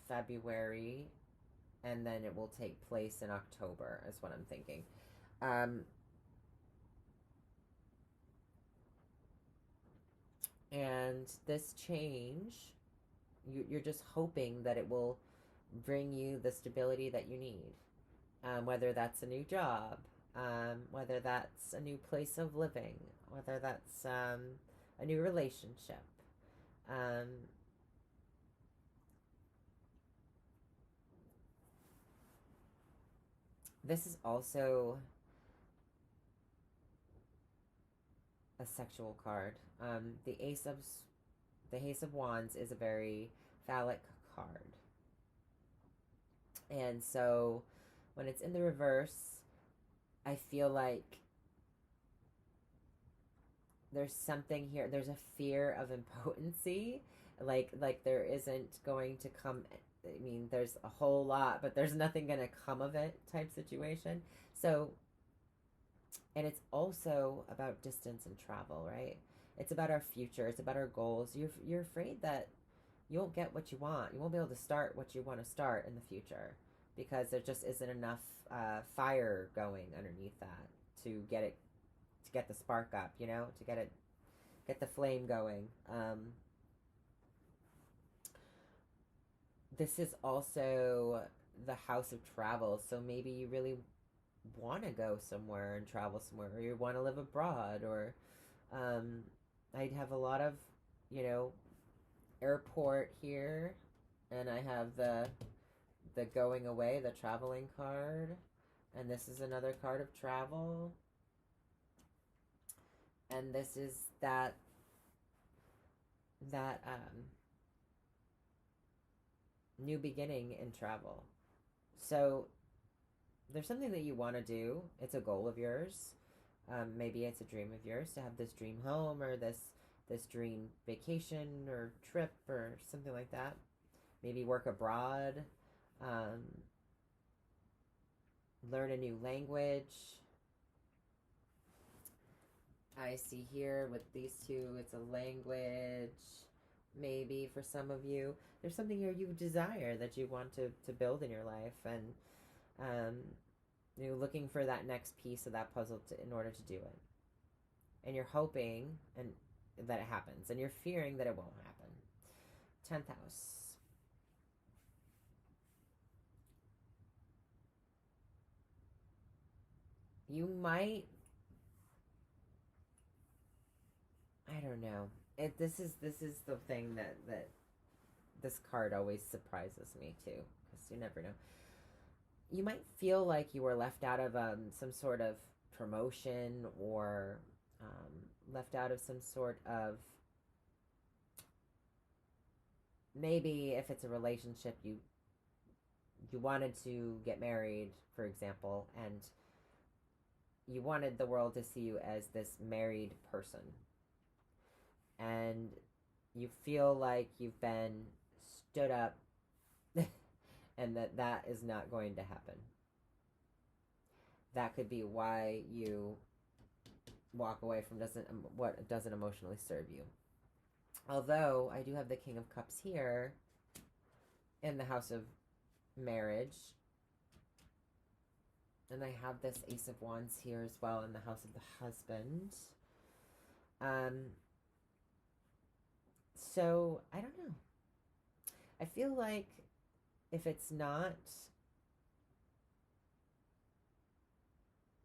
February and then it will take place in October, is what I'm thinking. Um, and this change, you're just hoping that it will bring you the stability that you need. Whether that's a new job, whether that's a new place of living, whether that's a new relationship. Um, this is also a sexual card. The Ace of Wands is a very phallic card, and so when it's in the reverse, I feel like there's something here. There's a fear of impotency, like there isn't going to come. I mean, there's a whole lot, but there's nothing going to come of it type situation. So, and it's also about distance and travel, right? It's about our future. It's about our goals. You're afraid that you won't get what you want. You won't be able to start what you want to start in the future because there just isn't enough fire going underneath that to get it to get the spark up, to get the flame going. This is also the house of travel, so maybe you really want to go somewhere and travel somewhere, or you want to live abroad, or I'd have a lot of, you know, airport here, and I have the going away, the traveling card, and this is another card of travel, and this is that new beginning in travel. So there's something that you want to do. It's a goal of yours. Maybe it's a dream of yours to have this dream home or this dream vacation or trip or something like that. Maybe work abroad, um, learn a new language. I see here with these two, it's a language. Maybe for some of you, there's something here you desire that you want to build in your life, and um, you're looking for that next piece of that puzzle in order to do it. And you're hoping and that it happens, and you're fearing that it won't happen. 10th house. You might, I don't know. This is the thing that this card always surprises me too, because you never know. You might feel like you were left out of some sort of promotion, or left out of some sort of, maybe if it's a relationship, you wanted to get married, for example, and you wanted the world to see you as this married person, and you feel like you've been stood up and that is not going to happen. That could be why you walk away from what doesn't emotionally serve you. Although I do have the King of Cups here in the house of marriage, and I have this Ace of Wands here as well in the house of the husband. So I don't know. I feel like if it's not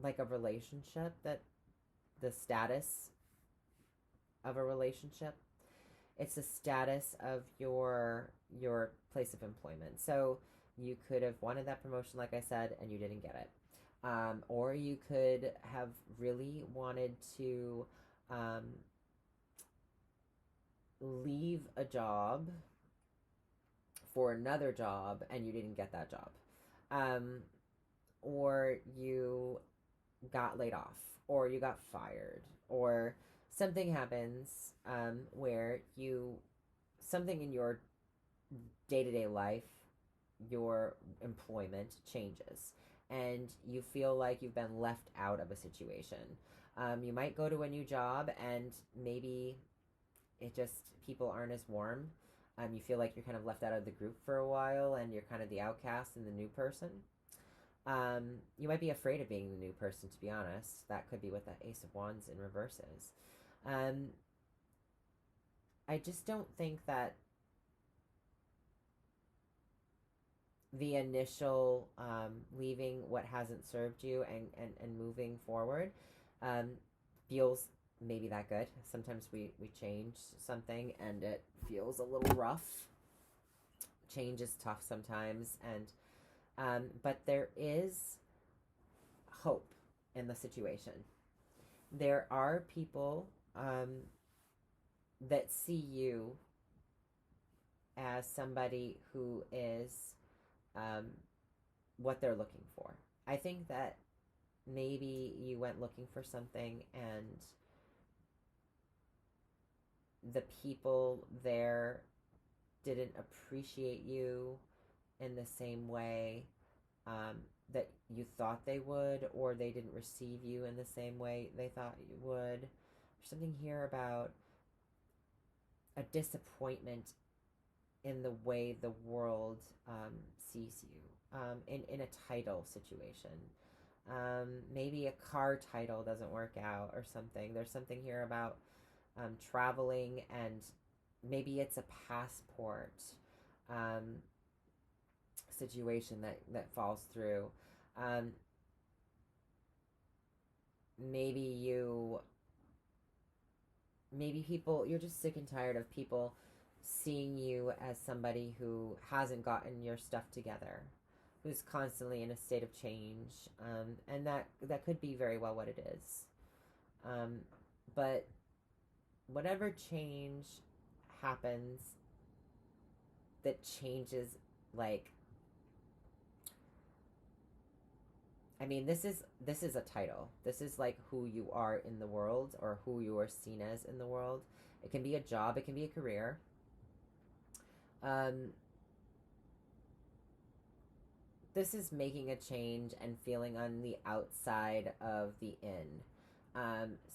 like a relationship, that the status of a relationship, it's the status of your place of employment. So you could have wanted that promotion, like I said, and you didn't get it. Or you could have really wanted to leave a job for another job and you didn't get that job. Or you got laid off, or you got fired, or something happens where something in your day-to-day life, your employment changes, and you feel like you've been left out of a situation. You might go to a new job and maybe people aren't as warm. You feel like you're kind of left out of the group for a while and you're kind of the outcast and the new person. You might be afraid of being the new person, to be honest. That could be what the Ace of Wands in reverse is. I just don't think that the initial leaving what hasn't served you and moving forward feels maybe that good. Sometimes we change something and it feels a little rough. Change is tough sometimes, and but there is hope in the situation. There are people that see you as somebody who is what they're looking for. I think that maybe you went looking for something and the people there didn't appreciate you in the same way that you thought they would, or they didn't receive you in the same way they thought you would. There's something here about a disappointment in the way the world sees you in a title situation. Maybe a car title doesn't work out or something. There's something here about traveling, and maybe it's a passport situation that falls through. Maybe people, you're just sick and tired of people seeing you as somebody who hasn't gotten your stuff together, who's constantly in a state of change, and that could be very well what it is. But whatever change happens that changes, like, I mean, this is a title. This is like who you are in the world, or who you are seen as in the world. It can be a job, it can be a career. This is making a change and feeling on the outside of the in.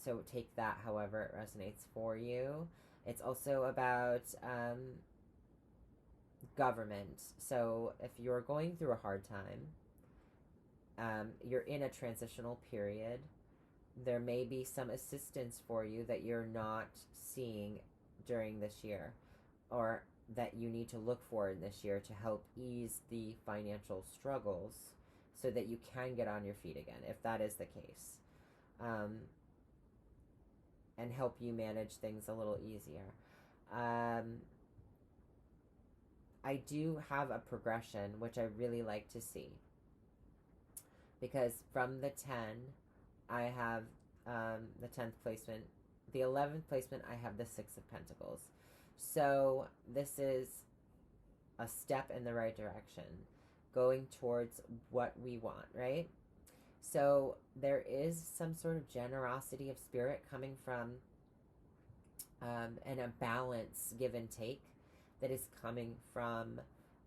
So take that however it resonates for you. It's also about government. So if you're going through a hard time, you're in a transitional period, there may be some assistance for you that you're not seeing during this year, or that you need to look for in this year to help ease the financial struggles so that you can get on your feet again, if that is the case, and help you manage things a little easier. I do have a progression, which I really like to see, because from the 10, I have the 10th placement. The 11th placement, I have the 6 of Pentacles. So this is a step in the right direction, going towards what we want, right? So there is some sort of generosity of spirit coming from and a balance, give and take, that is coming from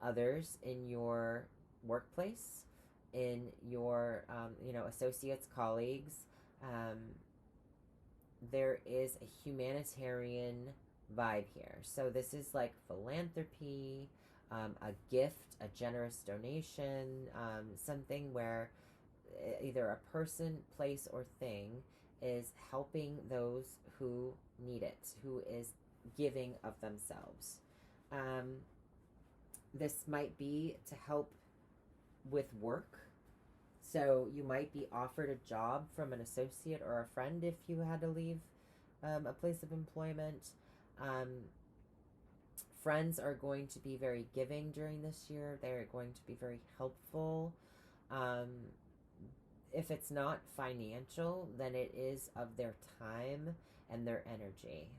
others in your workplace, in your associates, colleagues. There is a humanitarian vibe here. So this is like philanthropy, a gift, a generous donation, something where either a person, place, or thing is helping those who need it, who is giving of themselves. This might be to help with work. So you might be offered a job from an associate or a friend if you had to leave a place of employment. Friends are going to be very giving during this year. They're going to be very helpful. If it's not financial, then it is of their time and their energy,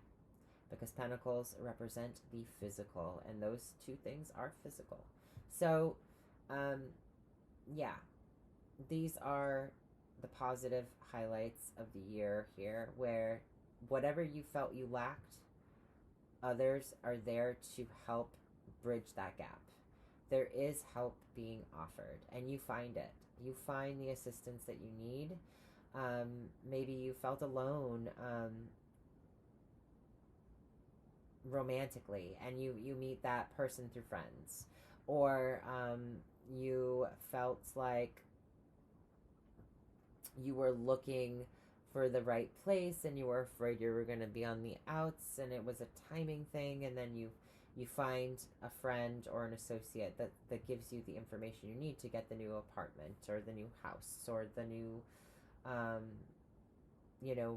because Pentacles represent the physical, and those two things are physical. So, yeah, these are the positive highlights of the year here, where whatever you felt you lacked, others are there to help bridge that gap. There is help being offered, and you find it. You find the assistance that you need. Maybe you felt alone. romantically, and you meet that person through friends, or you felt like you were looking for the right place and you were afraid you were going to be on the outs, and it was a timing thing, and then you find a friend or an associate that gives you the information you need to get the new apartment or the new house or the new um,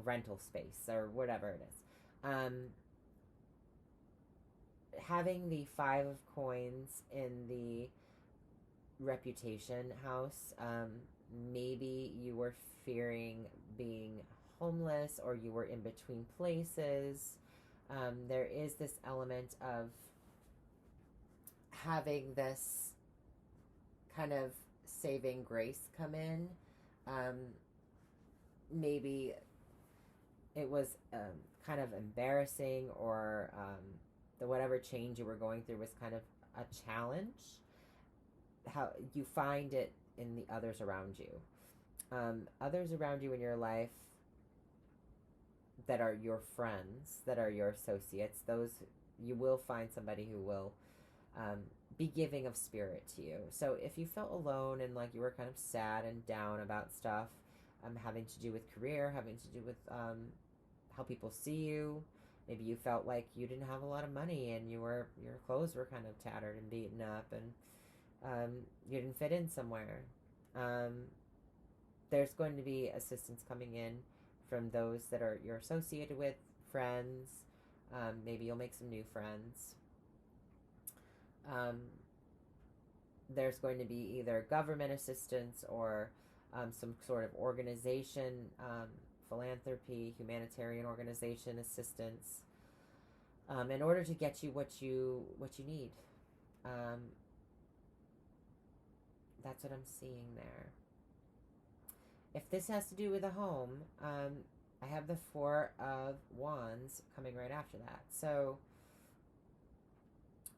rental space or whatever it is. Having the Five of Coins in the reputation house, maybe you were fearing being homeless, or you were in between places. There is this element of having this kind of saving grace come in. Maybe it was kind of embarrassing, or the whatever change you were going through was kind of a challenge. How you find it in the others around you. Others around you in your life that are your friends, that are your associates, those you will find somebody who will be giving of spirit to you. So if you felt alone and like you were kind of sad and down about stuff having to do with career, having to do with how people see you, maybe you felt like you didn't have a lot of money and your clothes were kind of tattered and beaten up, and you didn't fit in somewhere. There's going to be assistance coming in from those that are you're associated with, friends. Maybe you'll make some new friends. There's going to be either government assistance or some sort of organization, philanthropy, humanitarian organization assistance, in order to get you what you need. That's what I'm seeing there. If this has to do with a home, I have the Four of Wands coming right after that. So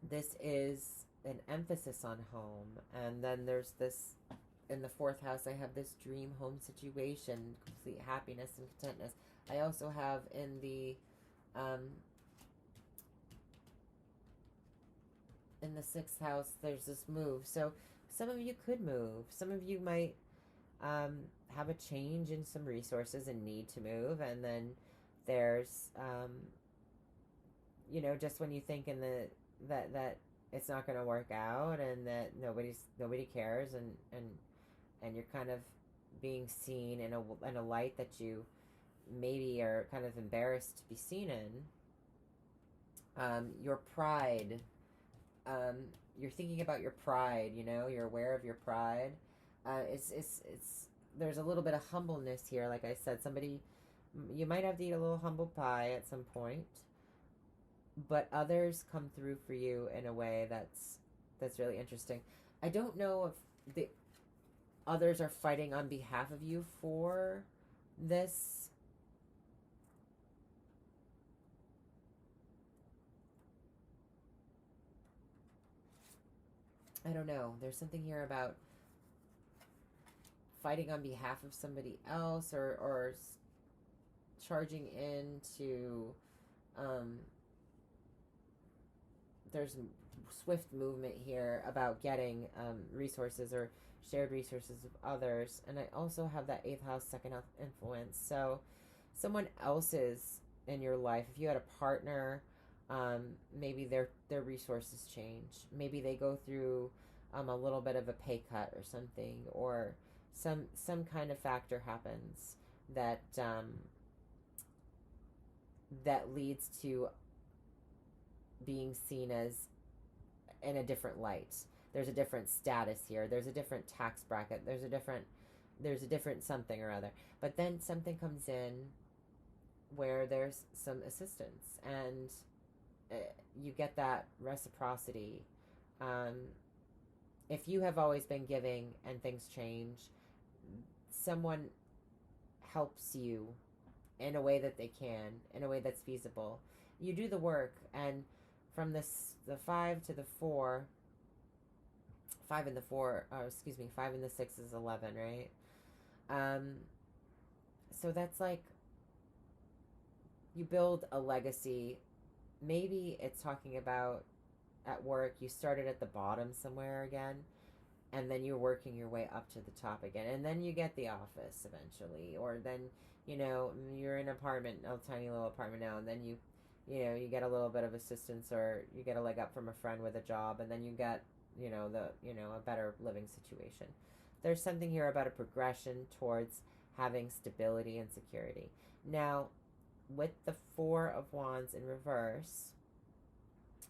this is an emphasis on home. And then there's this, in the fourth house, I have this dream home situation, complete happiness and contentness. I also have in the sixth house, there's this move. So some of you could move. Some of you might have a change in some resources and need to move. And then there's, just when you think in that it's not going to work out, and that nobody cares, and you're kind of being seen in a light that you maybe are kind of embarrassed to be seen in. Your pride, you're thinking about your pride, you're aware of your pride. It's there's a little bit of humbleness here. Like I said, you might have to eat a little humble pie at some point, but others come through for you in a way that's really interesting. I don't know if the others are fighting on behalf of you for this. I don't know. There's something here about fighting on behalf of somebody else, or charging into there's swift movement here about getting resources or shared resources with others. And I also have that 8th house, 2nd house influence. So someone else's in your life, if you had a partner, maybe their resources change. Maybe they go through a little bit of a pay cut or something, or some kind of factor happens that that leads to being seen as in a different light. There's a different status here. There's a different tax bracket. There's a different something or other. But then something comes in where there's some assistance, and you get that reciprocity. If you have always been giving and things change, someone helps you in a way that they can, in a way that's feasible. You do the work, and from the 5 to the 4, 5 and the 4, 5 and the 6 is 11, right? So that's like you build a legacy maybe it's talking about at work you started at the bottom somewhere again, and then you're working your way up to the top again, and then you get the office eventually, or then you're in an apartment, a tiny little apartment now, and then you get a little bit of assistance, or you get a leg up from a friend with a job, and then you get a better living situation. There's something here about a progression towards having stability and security. Now, with the Four of Wands in reverse,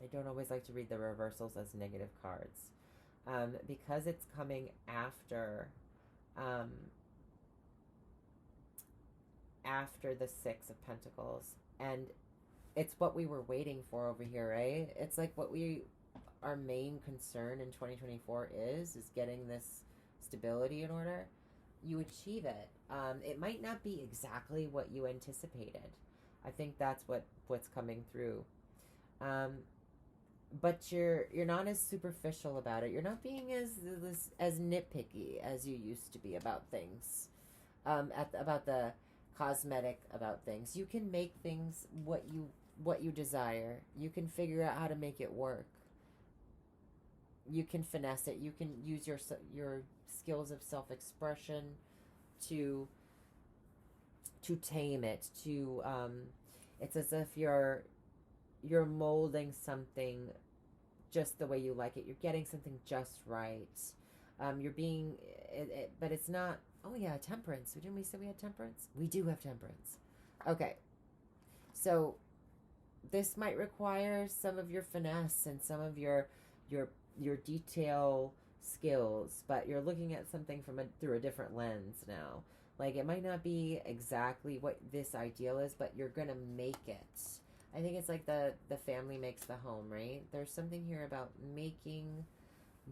I don't always like to read the reversals as negative cards, because it's coming um, after the Six of Pentacles, and it's what we were waiting for over here, right? It's like our main concern in 2024 is getting this stability in order. You achieve it. It might not be exactly what you anticipated. I think that's what's coming through. But you're not as superficial about it. You're not being as nitpicky as you used to be about things. About the cosmetic about things. You can make things what you desire. You can figure out how to make it work. You can finesse it. You can use your skills of self-expression to tame it. It's as if you're molding something just the way you like it. You're getting something just right. You're being, but it's not. Oh yeah, temperance. Didn't we say we had temperance? We do have temperance. Okay, so this might require some of your finesse and some of your detail skills, but you're looking at something through a different lens now. Like, it might not be exactly what this ideal is, but you're gonna make it. I think it's like the family makes the home, right? There's something here about making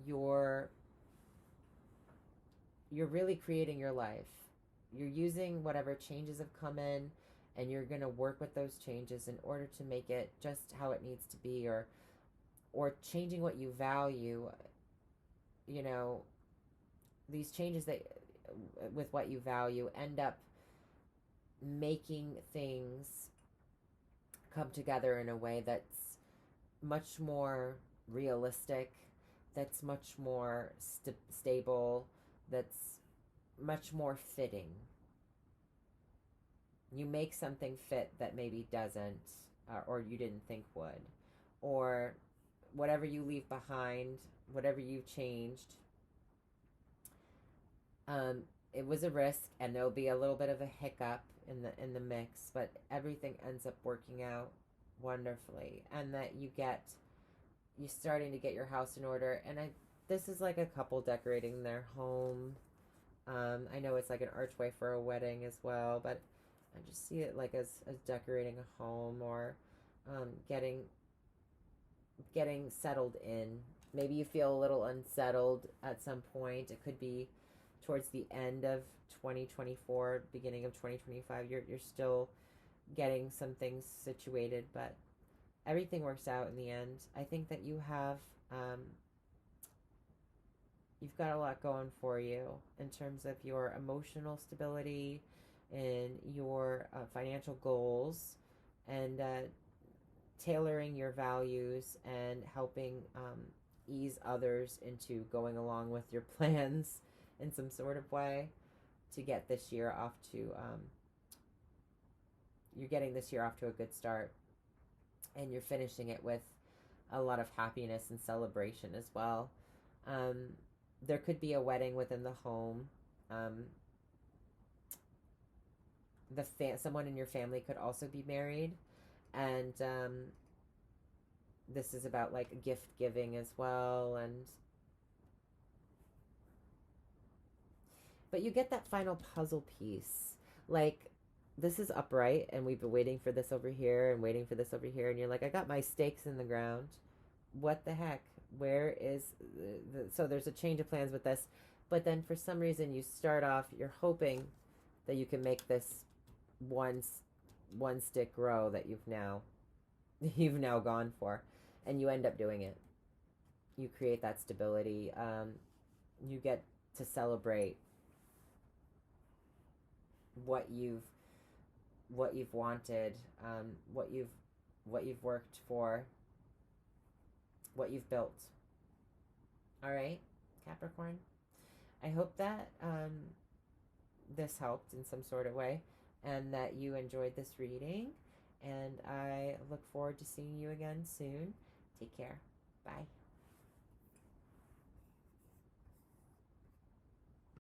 you're really creating your life. You're using whatever changes have come in, and you're going to work with those changes in order to make it just how it needs to be, or changing what you value. These changes that with what you value end up making things come together in a way that's much more realistic, that's much more stable, that's much more fitting. You make something fit that maybe doesn't, or you didn't think would, or whatever you leave behind, whatever you changed. It was a risk, and there'll be a little bit of a hiccup in the mix, but everything ends up working out wonderfully, and that you're starting to get your house in order. And this is like a couple decorating their home. I know it's like an archway for a wedding as well, but I just see it like as decorating a home, or getting settled in. Maybe you feel a little unsettled at some point. It could be towards the end of 2024, beginning of 2025. You're still getting some things situated, but everything works out in the end. I think that you've got a lot going for you in terms of your emotional stability and your financial goals, and tailoring your values and helping ease others into going along with your plans in some sort of way to get this year off to you're getting this year off to a good start, and you're finishing it with a lot of happiness and celebration as well. There could be a wedding within the home. Someone in your family could also be married, and this is about like gift giving as well. But you get that final puzzle piece. Like, this is upright, and we've been waiting for this over here and waiting for this over here, and you're like, I got my stakes in the ground. What the heck? Where is so there's a change of plans with this, but then for some reason you start off, you're hoping that you can make this one stick grow that you've now gone for, and you end up doing it. You create that stability. You get to celebrate what you've wanted, what you've what you've worked for, what you've built. All right, Capricorn. I hope that this helped in some sort of way and that you enjoyed this reading. And I look forward to seeing you again soon. Take care. Bye.